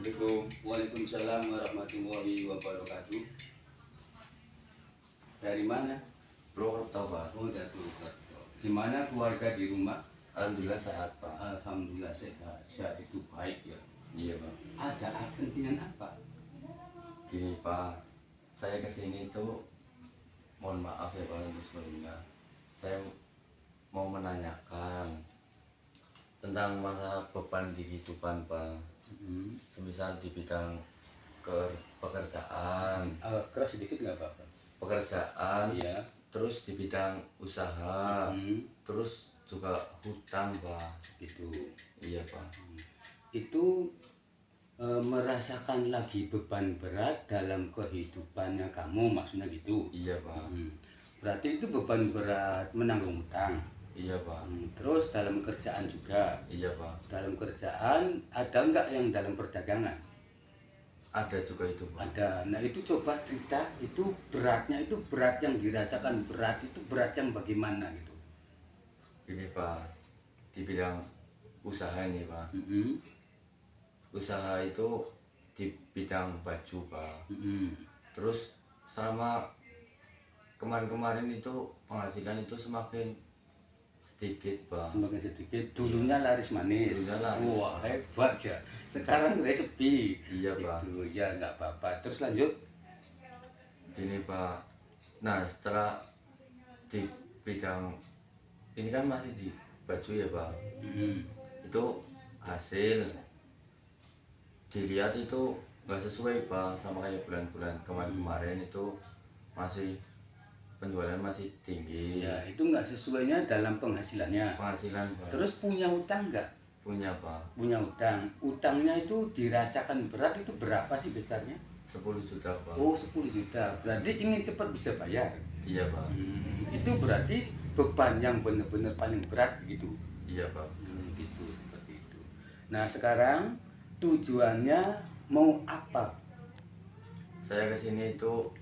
Assalamualaikum. Waalaikumsalam warahmatullahi wabarakatuh. Dari mana? Purwokerto, Pak. Oh, dari Purwokerto. Gimana keluarga di rumah? Alhamdulillah sehat, Pak. Alhamdulillah sehat. Sehat itu baik ya. Iya, Pak. Ada kepentingan apa? Gini, Pak. Saya kesini tuh mohon maaf ya, Pak, untuk sebelumnya. Saya mau menanyakan tentang masalah beban di kehidupan, Pak. Semisal di bidang pekerjaan, Keras sedikit nggak apa-apa. pekerjaan, Iya. terus di bidang usaha, terus juga hutang, Pak. Itu. Iya, Pak. Itu merasakan lagi beban berat dalam kehidupannya kamu, maksudnya gitu. Iya, Pak. Berarti itu beban berat menanggung hutang. Iya, Pak. Terus dalam kerjaan juga. Iya, Pak. Dalam kerjaan ada nggak yang dalam perdagangan? Ada juga itu, Pak. Ada. Nah itu coba cerita, itu beratnya, itu berat yang dirasakan berat, itu berat yang bagaimana gitu. Ini, Pak, di bidang usaha ini, Pak. Usaha itu di bidang baju, Pak. Terus selama kemarin-kemarin itu penghasilan itu semakin sedikit, Pak. Semakin sedikit. Dulunya laris manis. Dulunya laris. Wah, hebat ya. Sekarang sepi. Iya, Pak. Itu ya nggak apa-apa. Terus lanjut. Ini, Pak. Nah, setelah di bidang ini kan masih di baju ya, Pak. Itu hasil dilihat itu nggak sesuai, Pak, sama kayak bulan-bulan kemarin-kemarin itu masih penjualan masih tinggi. Ya itu nggak sesuainya dalam penghasilannya. Penghasilan, Pak. Terus punya utang nggak? Punya, Pak. Punya utang. Utangnya itu dirasakan berat, itu berapa sih besarnya? 10 juta, Pak. Oh, 10 juta. Berarti ingin cepat bisa bayar. Iya, Pak. Itu berarti beban yang benar-benar paling berat gitu. Iya, Pak. Gitu, seperti itu. Nah sekarang tujuannya mau apa? Saya kesini itu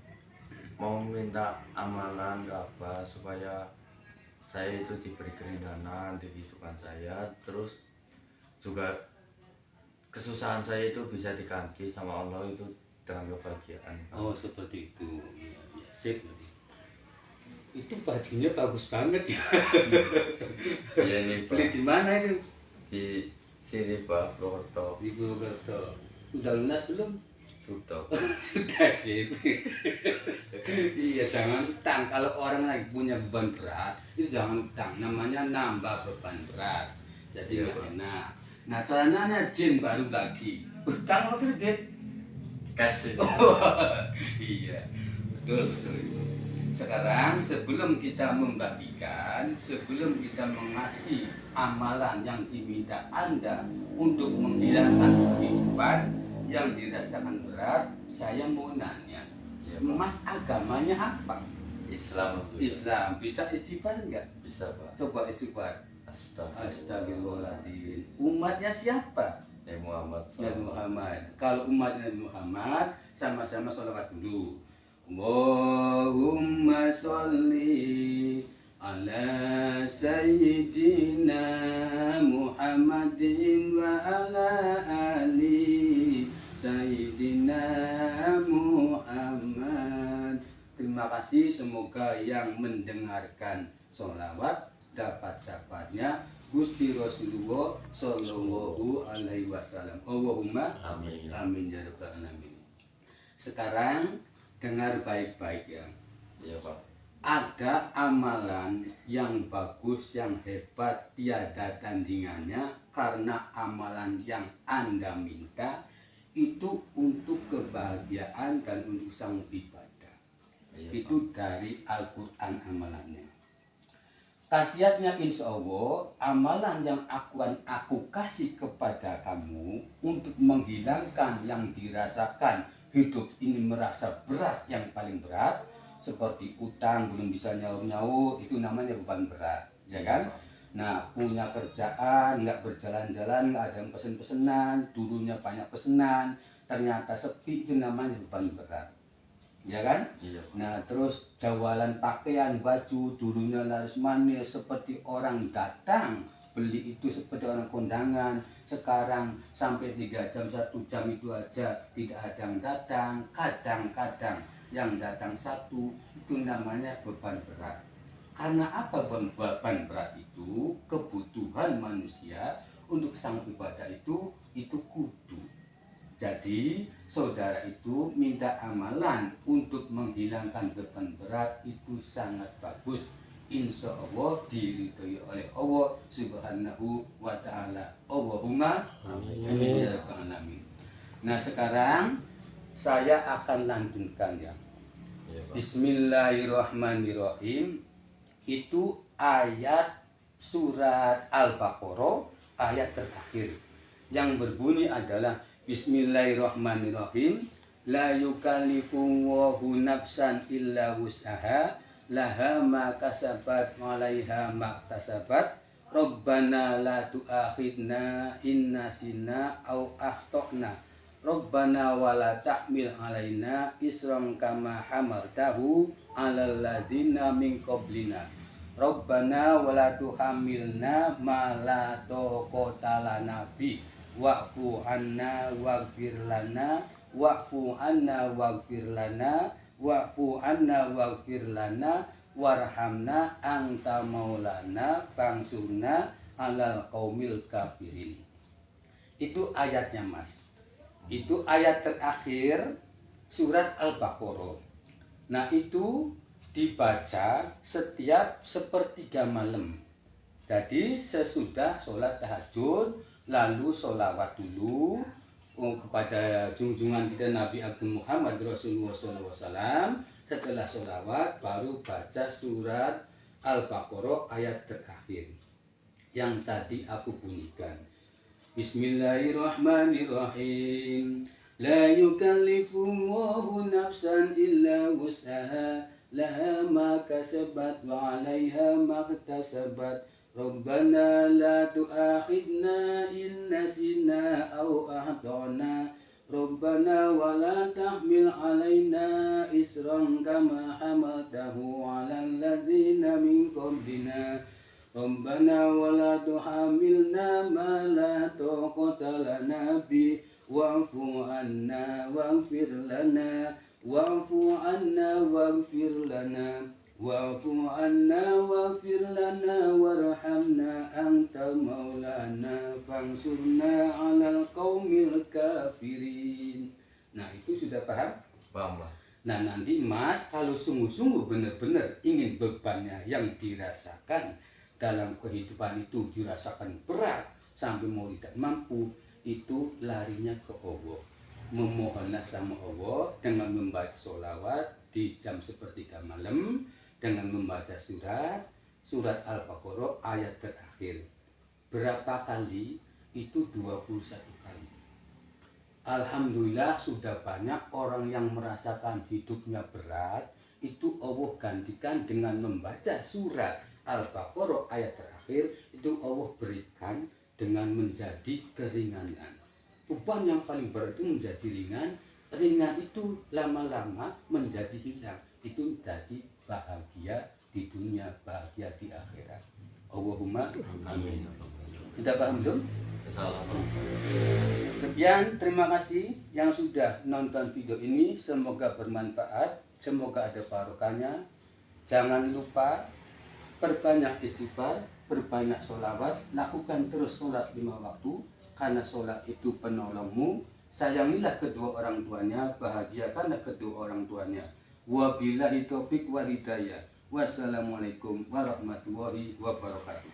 mau minta amalan ke apa supaya saya itu diberi keringanan di kehidupan saya, terus juga kesusahan saya itu bisa diganti sama Allah itu dengan kebahagiaan. Oh seperti itu. Ya, ya. Sip. Itu bajunya bagus banget ya. Iya nih, Pak. Beli di mana itu? Di sini, Pak, Purwokerto. Di Purwokerto. Udah lunas belum? Sudah. Sudah sih. Iya, jangan utang. Kalau orang lagi punya beban berat, itu jangan utang. Namanya nambah beban berat. Jadi Iya, nggak Pak. enak. Nah, caranya jin baru lagi. Utang apa kredit? Kasih. Iya, betul betul itu. Sekarang sebelum kita membagikan, sebelum kita mengasih amalan yang diminta Anda untuk menghilangkan kehidupan yang dirasakan berat, saya mau nanya, Iya, Pak. Mas agamanya apa? Islam. Islam. Bisa istighfar nggak? Bisa, Pak. Coba istighfar. Astagfirullahaladzim. Astagfirullahaladzim. Umatnya siapa? Ya Muhammad. Nabi Muhammad. Kalau umatnya Nabi Muhammad, sama-sama sholawat dulu. Allahumma sholli ala sayyidina Muhammadin wa ala ali sayyidina Muhammad. Terima kasih, semoga yang mendengarkan sholawat dapat syafaatnya Gusti Rasulullah Sallallahu Alaihi Wasallam. Allahumma Amin. amin ya rabbal alamin. Sekarang dengar baik-baik ya. Iya, Pak. Ada amalan yang bagus, yang hebat, tiada tandingannya, karena amalan yang Anda minta itu untuk kebahagiaan dan untuk sang ibadah. Iya, Itu dari Al-Quran amalannya. Khasiatnya insya Allah, amalan yang aku kasih kepada kamu untuk menghilangkan yang dirasakan hidup ini merasa berat, yang paling berat seperti utang belum bisa nyaur-nyaur, itu namanya beban berat, ya kan? Nah, punya kerjaan nggak berjalan-jalan, nggak ada yang pesen-pesenan, dulunya banyak pesenan, ternyata sepi, itu namanya beban berat, ya kan? Iya. Nah, terus jualan pakaian, baju, dulunya laris manis, seperti orang datang beli itu seperti orang kondangan. Sekarang sampai 3 jam, 1 jam itu aja tidak ada yang datang. Kadang-kadang yang datang 1 itu namanya beban berat. Karena apa beban berat itu? Kebutuhan manusia untuk sang ibadah itu kudu. Jadi saudara itu minta amalan untuk menghilangkan beban berat itu sangat bagus. Insya Allah diridhoi oleh Allah Subhanahu wa Ta'ala. Allahumma amin ya rabbal alamin. Nah sekarang saya akan lanjutkan ya. Bismillahirrahmanirrahim. Itu ayat surat Al-Baqarah ayat terakhir yang berbunyi adalah Bismillahirrahmanirrahim. La yukallifu Allahu nafsan illa wus'aha laha ma kasabat wa 'alaiha ma iktasabat. Rabbana la tu'akhidna in nasina aw akhtana. Rabbana wa la tahmil 'alaina isran kama hamaltahu 'alal ladzina min qablina. Rabbana wa la tuhammilna ma la taqata lana bi. Wa'fu anna waghfir lana wa'fu anna waghfir lana wa'fu anna waghfir lana warhamna anta maulana fangsurna alal qaumil kafirin. Itu ayatnya Mas. Itu ayat terakhir surat Al-Baqarah. Nah itu dibaca setiap sepertiga malam. Jadi sesudah sholat tahajud lalu sholawat dulu kepada junjungan kita Nabi Abdul Muhammad Rasulullah SAW. Setelah sholawat baru baca surat Al-Baqarah ayat terakhir yang tadi aku bunyikan. Bismillahirrahmanirrahim. La yukallifu Allahu nafsan illa wus'aha laha ma kasabat wa 'alaiha ma iktasabat. Rabbana la tu'akhidna in nasina aw akhtana. Rabbana wa la tahmil 'alaina isran kama hamaltahu 'alal ladzina min qablina. Rabbana wa la tuhamilna ma la taqata lana bi. Wa'fu anna waghfir lana wa'fu anna waghfir lana wa'fu anna waghfir lana warhamna anta maulana fangsurna 'alal qaumil kafirin. Nah, itu sudah paham? Paham, Pak. Nah, nanti Mas kalau sungguh-sungguh benar-benar ingin bebannya yang dirasakan dalam kehidupan itu dirasakan berat sampai mau tidak mampu, itu larinya ke Allah. Memohonlah sama Allah dengan membaca sholawat di jam sepertiga malam, dengan membaca surat Al-Baqarah ayat terakhir. Berapa kali? Itu 21 kali. Alhamdulillah sudah banyak orang yang merasakan hidupnya berat, itu Allah gantikan dengan membaca surat Al-Baqarah ayat terakhir, itu Allah berikan dengan menjadi keringanan. Beban yang paling berat itu menjadi ringan, ringan itu lama-lama menjadi hilang, itu jadi bahagia di dunia, bahagia di akhirat. Allahumma amin. Sudah paham belum? Salam. Sekian, terima kasih yang sudah nonton video ini. Semoga bermanfaat, semoga ada barokahnya. Jangan lupa perbanyak istighfar, perbanyak sholawat, lakukan terus sholat 5 waktu, karena sholat itu penolongmu. Sayangilah kedua orang tuanya, bahagiakanlah kedua orang tuanya. Wabillahi taufik wal hidayah. Wassalamualaikum warahmatullahi wabarakatuh.